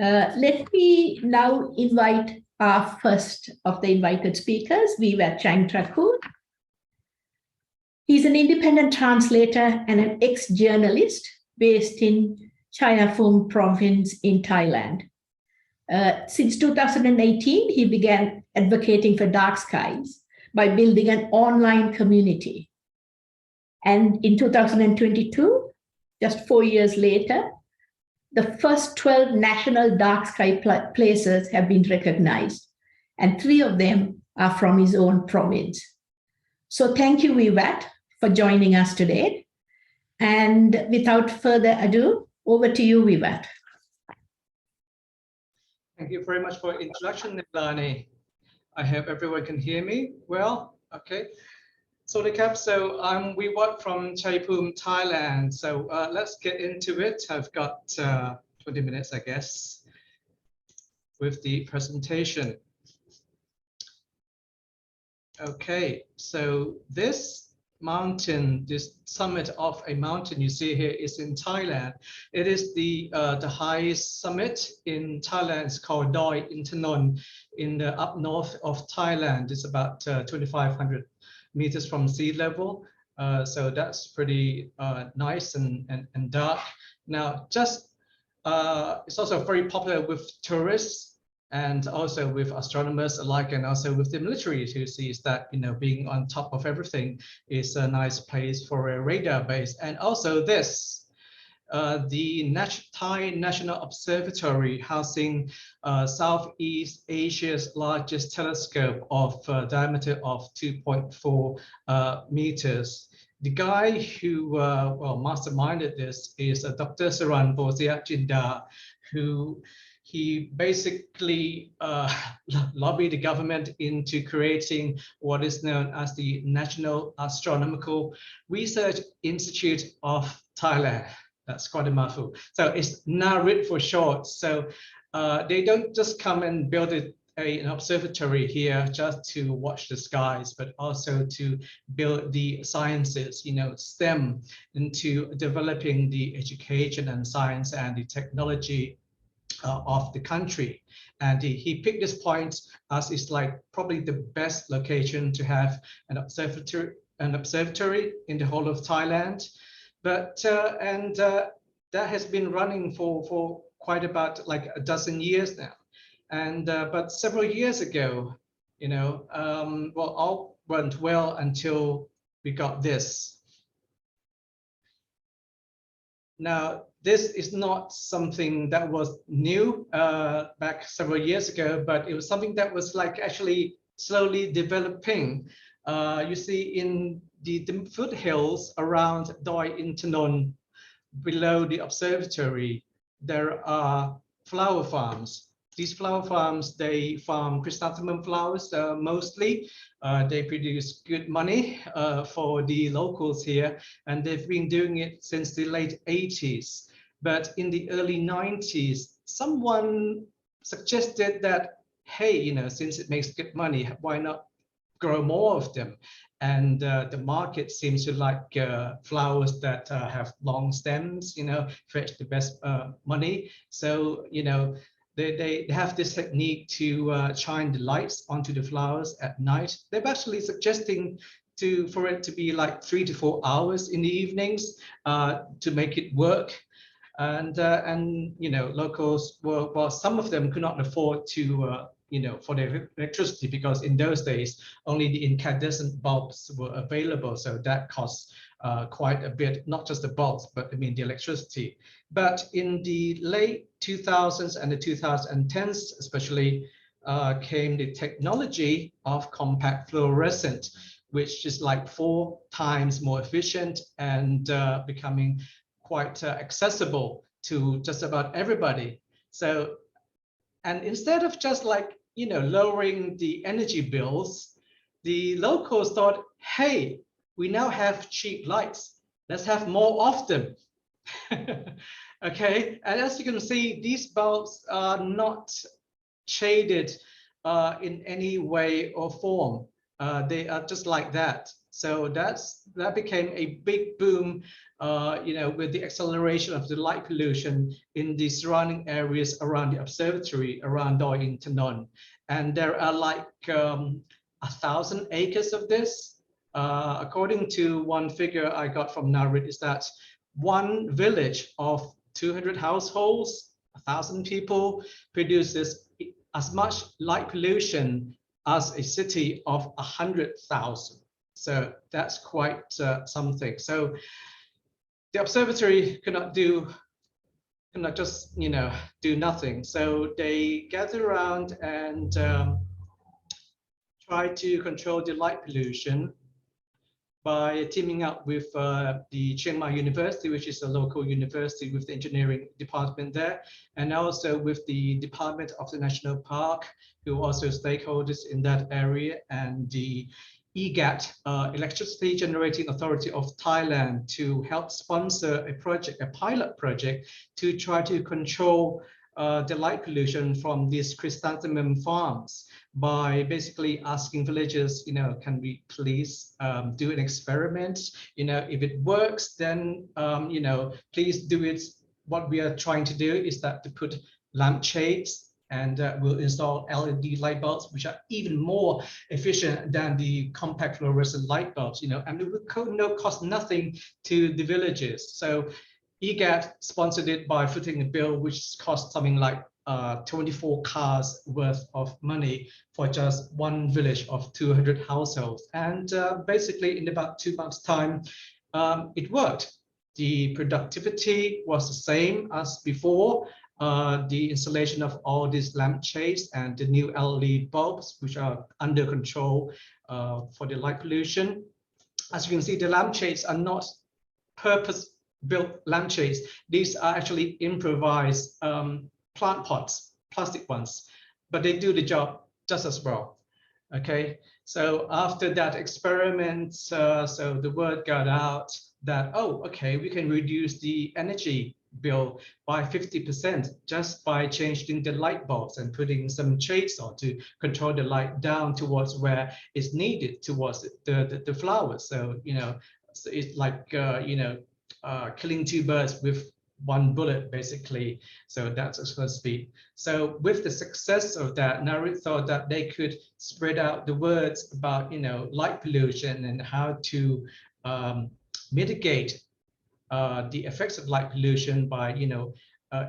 Let me now invite our first of the invited speakers, Wiwat Changtrakul. He's an independent translator and an ex-journalist based in Chaiyaphum province in Thailand. Since 2018, he began advocating for dark skies by building an online community. And in 2022, just 4 years later, the first 12 national dark sky places have been recognized, and 3 of them are from his own province. So thank you, Wiwat, for joining us today. And without further ado, over to you, Wiwat. Thank you very much for the introduction, Nilani. I hope everyone can hear me well. Okay. So I'm Wiwat from Chaiyaphum, Thailand. So let's get into it. I've got 20 minutes, I guess, with the presentation. Okay, so this mountain, this summit of a mountain you see here is in Thailand. It is the highest summit in Thailand. It's called Doi Intanon in the up north of Thailand. It's about 2,500 meters from sea level. So that's pretty nice and dark. Now, it's also very popular with tourists and also with astronomers alike, and also with the military, who sees that, you know, being on top of everything is a nice place for a radar base. And also this, the Thai National Observatory, housing Southeast Asia's largest telescope of diameter of 2.4 meters. The guy who masterminded this is Dr. Saran Jinda, who he basically lobbied the government into creating what is known as the National Astronomical Research Institute of Thailand. That's quite a mouthful. So it's NARIT for short. So they don't just come and build an observatory here just to watch the skies, but also to build the sciences, you know, STEM, into developing the education and science and the technology of the country. And he picked this point as it's like probably the best location to have an observatory in the whole of Thailand. But that has been running for quite about like a dozen years now. And but several years ago, you know, all went well until we got this. Now, this is not something that was new back several years ago, but it was something that was like actually slowly developing. You see in the foothills around Doi Intanon, below the observatory, there are flower farms. These flower farms, they farm chrysanthemum flowers mostly. They produce good money for the locals here, and they've been doing it since the late 80s. But in the early 90s, someone suggested that, hey, you know, since it makes good money, why not grow more of them? And the market seems to like flowers that have long stems, you know, fetch the best money. So, you know, they have this technique to shine the lights onto the flowers at night. They're actually suggesting for it to be like 3 to 4 hours in the evenings to make it work. And you know, locals well, some of them could not afford to you know, for their electricity, because in those days only the incandescent bulbs were available, so that costs quite a bit, not just the bulbs, but I mean the electricity. But in the late 2000s and the 2010s especially, came the technology of compact fluorescent, which is like 4 times more efficient and becoming quite accessible to just about everybody. So, and instead of just like, you know, lowering the energy bills, the locals thought, hey, we now have cheap lights. Let's have more of them. Okay, and as you can see, these bulbs are not shaded in any way or form. They are just like that. So that became a big boom, with the acceleration of the light pollution in the surrounding areas around the observatory, around Doi Intanon. And there are like 1,000 acres of this. According to one figure I got from Narit, is that one village of 200 households, 1,000 people, produces as much light pollution as a city of 100,000. So that's quite something. So the observatory cannot just do nothing. So they gather around and try to control the light pollution by teaming up with the Chiang Mai University, which is a local university with the engineering department there, and also with the Department of the National Park, who are also stakeholders in that area, and the EGAT, Electricity Generating Authority of Thailand, to help sponsor a project, a pilot project, to try to control the light pollution from these chrysanthemum farms by basically asking villagers, can we please do an experiment? If it works, then, please do it. What we are trying to do is that to put lampshades, and we'll install LED light bulbs, which are even more efficient than the compact fluorescent light bulbs, and it will cost nothing to the villages. So EGAT sponsored it by footing a bill which cost something like 24 cars worth of money for just one village of 200 households. And basically in about 2 months' time, it worked. The productivity was the same as before. The installation of all these lampshades and the new LED bulbs, which are under control for the light pollution. As you can see, the lampshades are not purpose-built lampshades. These are actually improvised plant pots, plastic ones, but they do the job just as well. Okay, so after that experiment, so the word got out that, oh, okay, we can reduce the energy bill by 50% just by changing the light bulbs and putting some shades on to control the light down towards where it's needed, towards the flowers. So, so it's like, killing two birds with one bullet, basically. So that's a first speed. So with the success of that, Narit thought that they could spread out the words about, light pollution and how to mitigate the effects of light pollution by,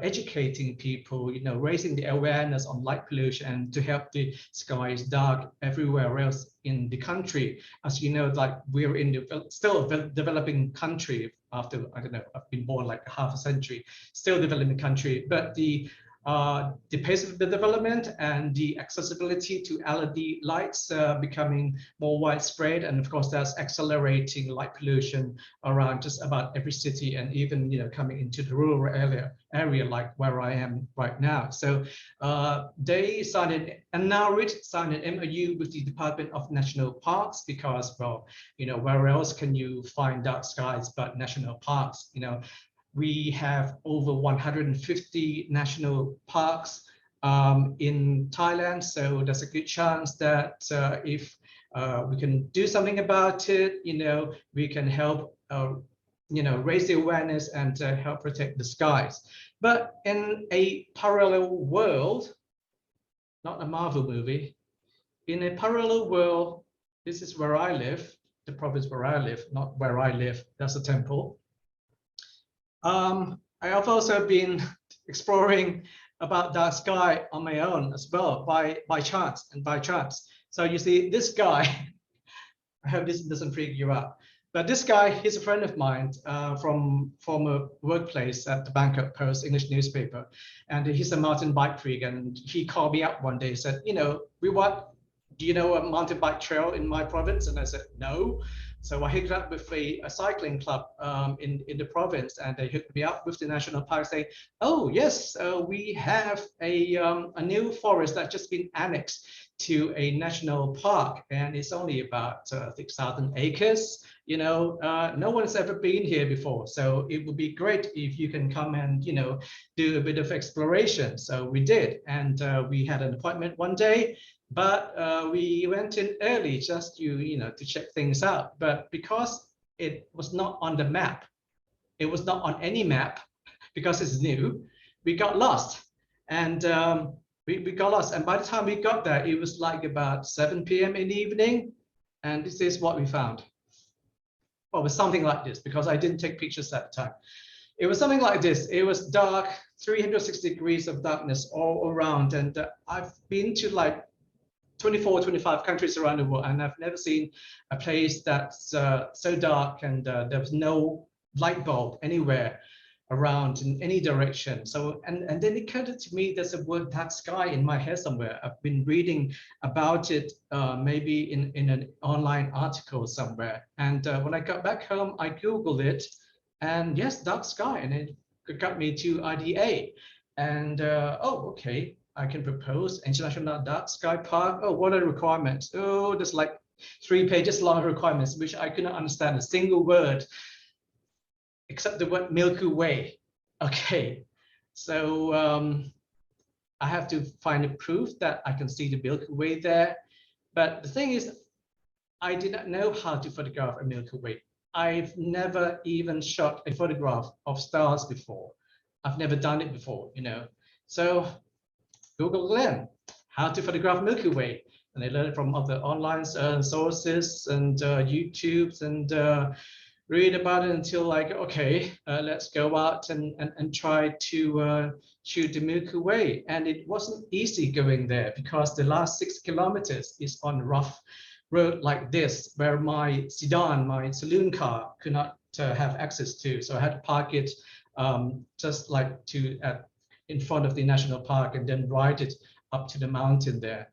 educating people, raising the awareness on light pollution, and to help the skies dark everywhere else in the country. As you know, like we're in the still a developing country after, I don't know, I've been born like half a century, still developing country, but the pace of the development and the accessibility to LED lights becoming more widespread, and of course that's accelerating light pollution around just about every city, and even coming into the rural area like where I am right now. So they signed and Narit signed an MOU with the Department of National Parks, because, well, where else can you find dark skies but national parks? We have over 150 national parks in Thailand, so there's a good chance that if we can do something about it, we can help, raise the awareness and help protect the skies. But in a parallel world, not a Marvel movie, in a parallel world, this is where I live, the province where I live, not where I live, that's a temple. I have also been exploring about dark sky on my own as well, by chance. So you see this guy, I hope this doesn't freak you out, but this guy, he's a friend of mine from former workplace at the Bangkok Post English newspaper, and he's a mountain bike freak, and he called me up one day and said, Wiwat, do you know a mountain bike trail in my province? And I said, no. So I hooked up with a cycling club in the province, and they hooked me up with the national park, saying, oh yes, we have a new forest that's just been annexed to a national park, and it's only about 6,000 acres, no one's ever been here before. So it would be great if you can come and, do a bit of exploration. So we did. And we had an appointment one day, but we went in early just to check things out. But because it was not on the map, it was not on any map because it's new, we got lost. And we got lost. And by the time we got there, it was like about 7 p.m. in the evening. And this is what we found. Well, it was something like this, because I didn't take pictures at the time. It was something like this. It was dark, 360 degrees of darkness all around. And I've been to like 24, 25 countries around the world, and I've never seen a place that's so dark, and there was no light bulb anywhere around in any direction. So, and then it occurred to me there's a word dark sky in my head somewhere. I've been reading about it maybe in an online article somewhere. And when I got back home, I Googled it, and yes, dark sky, and it got me to IDA. And oh, okay, I can propose International Dark Sky Park. Oh, what are the requirements? Oh, there's like 3 pages long requirements, which I could not understand a single word, except the word Milky Way. Okay, so I have to find a proof that I can see the Milky Way there. But the thing is, I did not know how to photograph a Milky Way. I've never even shot a photograph of stars before. I've never done it before, So Google then how to photograph Milky Way. And I learned from other online sources and YouTubes, and read about it until like, okay, let's go out and try to shoot the Milky Way. And it wasn't easy going there, because the last 6 kilometers is on rough road like this, where my sedan, my saloon car, could not have access to. So I had to park it just like in front of the national park, and then ride it up to the mountain there.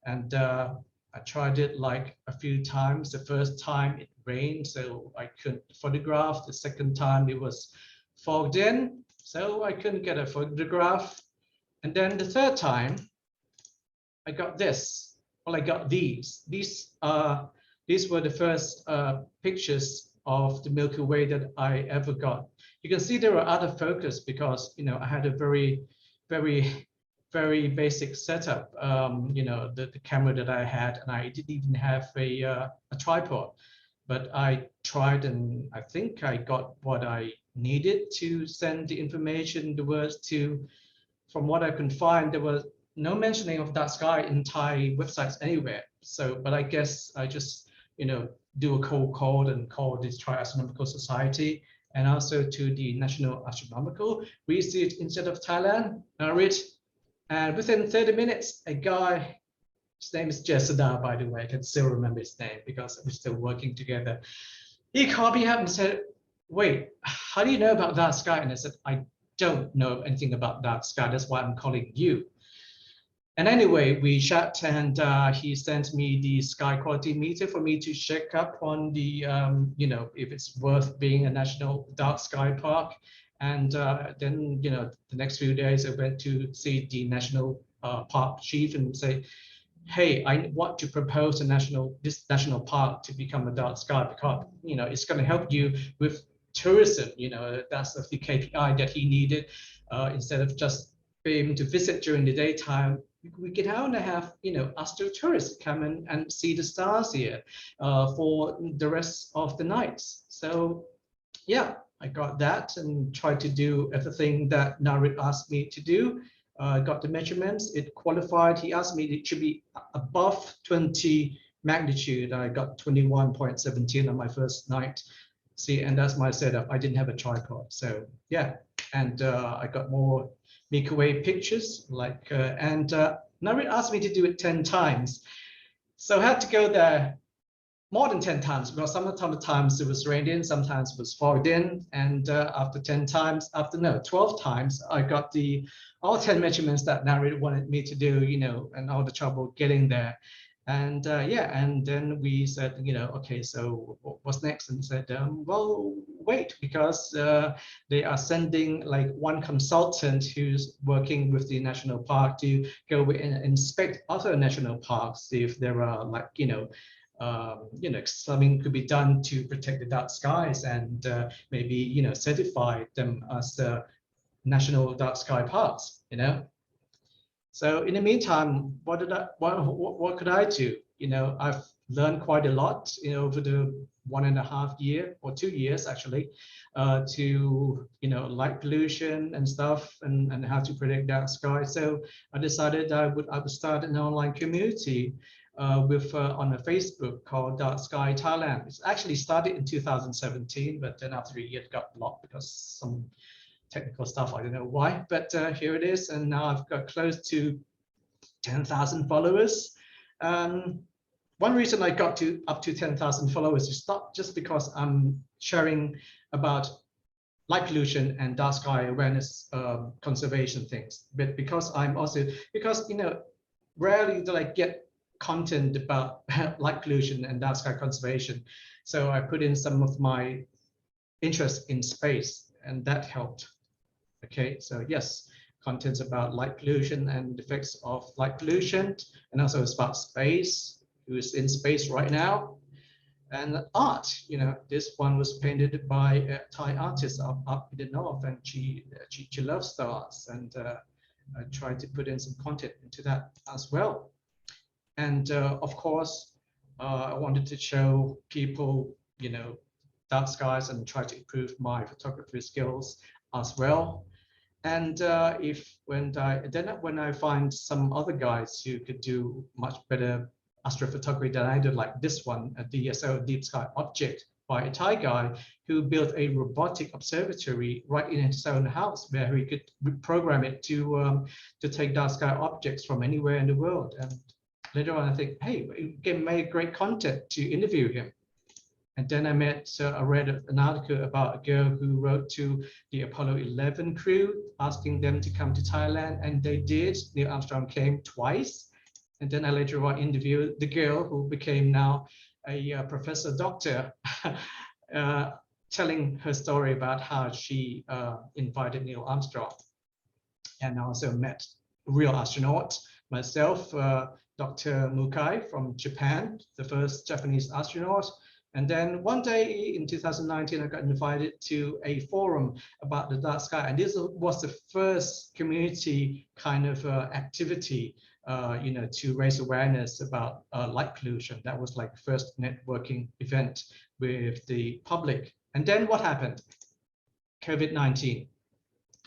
And I tried it like a few times. The first time it rained, so I couldn't photograph. The second time it was fogged in, so I couldn't get a photograph. And then the third time, I got this. Well, I got these. These were the first pictures of the Milky Way that I ever got. You can see there are other focus, because I had a very, very, very basic setup. The camera that I had, and I didn't even have a tripod. But I tried, and I think I got what I needed to send the information, the words to. From what I can find, there was no mentioning of dark sky in Thai websites anywhere. So, but I guess I just, do a cold call and call this Tri-Astronomical Society, and also to the National Astronomical Research Institute of Thailand, NARIT. And within 30 minutes, a guy, his name is Jesada, by the way, I can still remember his name because we're still working together. He called me up and said, wait, how do you know about dark sky? And I said, I don't know anything about dark sky. That's why I'm calling you. And anyway, we chat, and he sent me the sky quality meter for me to check up on the, if it's worth being a national dark sky park. And then, the next few days I went to see the national park chief and say, hey, I want to propose this national park to become a dark sky, because, it's going to help you with tourism. That's the KPI that he needed. Instead of just being able to visit during the daytime, we can now have, astro tourists come and see the stars here for the rest of the nights. So yeah, I got that and tried to do everything that NARIT asked me to do. I got the measurements, it qualified. He asked me it should be above 20 magnitude. I got 21.17 on my first night. See, and that's my setup. I didn't have a tripod. So yeah, and I got more Milky Way pictures, and NARIT asked me to do it 10 times. So I had to go there more than 10 times, because sometimes it was raining, sometimes it was fogged in. And after 12 times, I got all 10 measurements that NARIT wanted me to do, and all the trouble getting there. And yeah, and then we said, okay, so what's next? And said, well, wait, because they are sending like one consultant who's working with the national park to go and inspect other national parks, see if there are you know, something could be done to protect the dark skies and maybe, you know, certify them as national dark sky parks, you know. So in the meantime, what could I do? You know, I've learned quite a lot, you know, over the 1.5 year or 2 years actually, to, you know, light pollution and stuff, and how to protect dark sky. So I decided I would start an online community with on a Facebook called Dark Sky Thailand. It's actually started in 2017, but then after a year it got blocked because some technical stuff, I don't know why, but here it is, and now I've got close to 10,000 followers. One reason I got to up to 10,000 followers is not just because I'm sharing about light pollution and dark sky awareness, conservation things, but because I'm also, because, you know, rarely do I get content about light pollution and dark sky conservation. So I put in some of my interest in space, and that helped. Okay, so yes, contents about light pollution and effects of light pollution, and also it's about space, who is in space right now, and art. You know, this one was painted by a Thai artist up in the north, and she loves stars, and I tried to put in some content into that as well. And of course, I wanted to show people, you know, dark skies and try to improve my photography skills as well. And when I find some other guys who could do much better astrophotography than I did, like this one, a DSO, Deep Sky Object, by a Thai guy who built a robotic observatory right in his own house, where he could program it to take dark sky objects from anywhere in the world. And later on, I think, hey, it can make great content to interview him. And then I read an article about a girl who wrote to the Apollo 11 crew, asking them to come to Thailand, and they did. Neil Armstrong came twice. And then I later on interviewed the girl who became now a professor doctor, telling her story about how she invited Neil Armstrong. And I also met a real astronaut myself, Dr. Mukai from Japan, the first Japanese astronaut. And then one day in 2019, I got invited to a forum about the dark sky. And this was the first community kind of activity, you know, to raise awareness about light pollution. That was like first networking event with the public. And then what happened? COVID-19.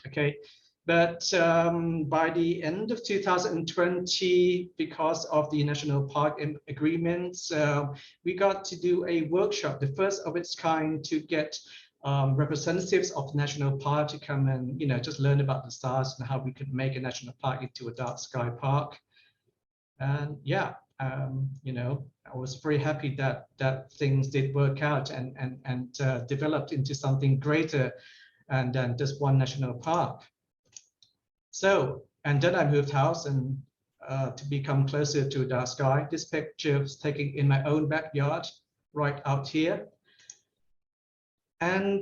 Okay. But by the end of 2020, because of the national park agreements, we got to do a workshop, the first of its kind, to get representatives of national park to come and, you know, just learn about the stars and how we could make a national park into a dark sky park. And yeah, you know, I was very happy that things did work out and developed into something greater than just one national park. So, and then I moved house and to become closer to dark sky. This picture was taken in my own backyard, right out here. And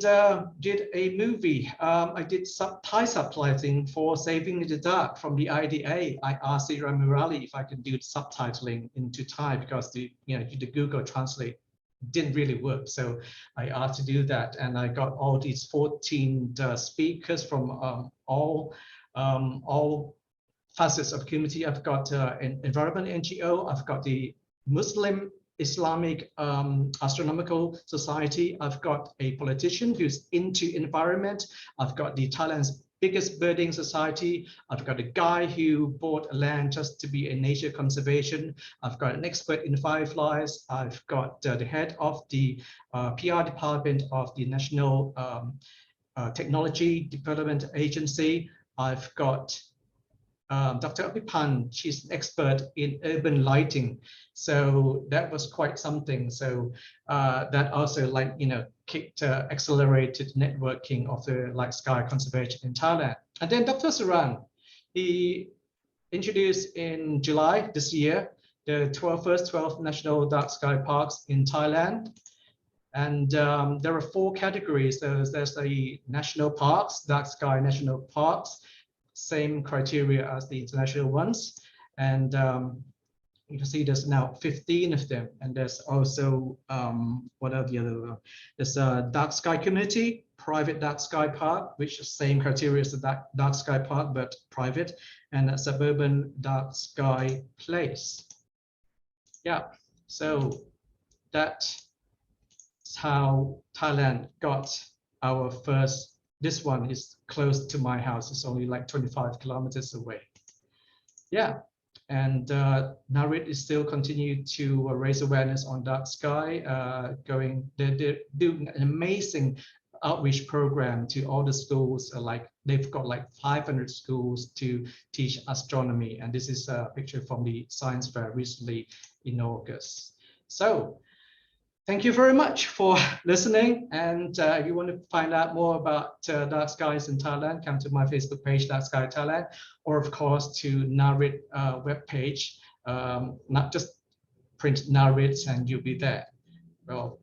did a movie. I did Thai subtitling for Saving in the Dark from the IDA. I asked Sira Murali if I could do subtitling into Thai, because the Google Translate didn't really work. So I asked to do that, and I got all these 14 speakers from all facets of the community. I've got an environment NGO. I've got the Muslim Islamic Astronomical Society. I've got a politician who's into environment. I've got the Thailand's biggest birding society. I've got a guy who bought a land just to be in nature conservation. I've got an expert in fireflies. I've got the head of the PR department of the National Technology Development Agency. I've got Dr. Apipan, she's an expert in urban lighting. So that was quite something. So that also, like, kicked, accelerated networking of the light sky conservation in Thailand. And then Dr. Saran, he introduced in July this year the first 12 national dark sky parks in Thailand. And there are 4 categories. There's the national parks, dark sky national parks, same criteria as the international ones. And You can see there's now 15 of them, and there's also what are the other? There's a dark sky community, private dark sky park, which is the same criteria as the dark sky park but private, and a suburban dark sky place. Yeah, so that's how Thailand got our first. This one is close to my house. It's only like 25 kilometers away. Yeah. And Narit is still continue to raise awareness on dark sky. They're doing an amazing outreach program to all the schools. Like they've got like 500 schools to teach astronomy. And this is a picture from the science fair recently in August. So thank you very much for listening. And if you want to find out more about dark skies in Thailand, come to my Facebook page, Dark Sky Thailand, or of course to Narit webpage. Not just print Narit and you'll be there. Well,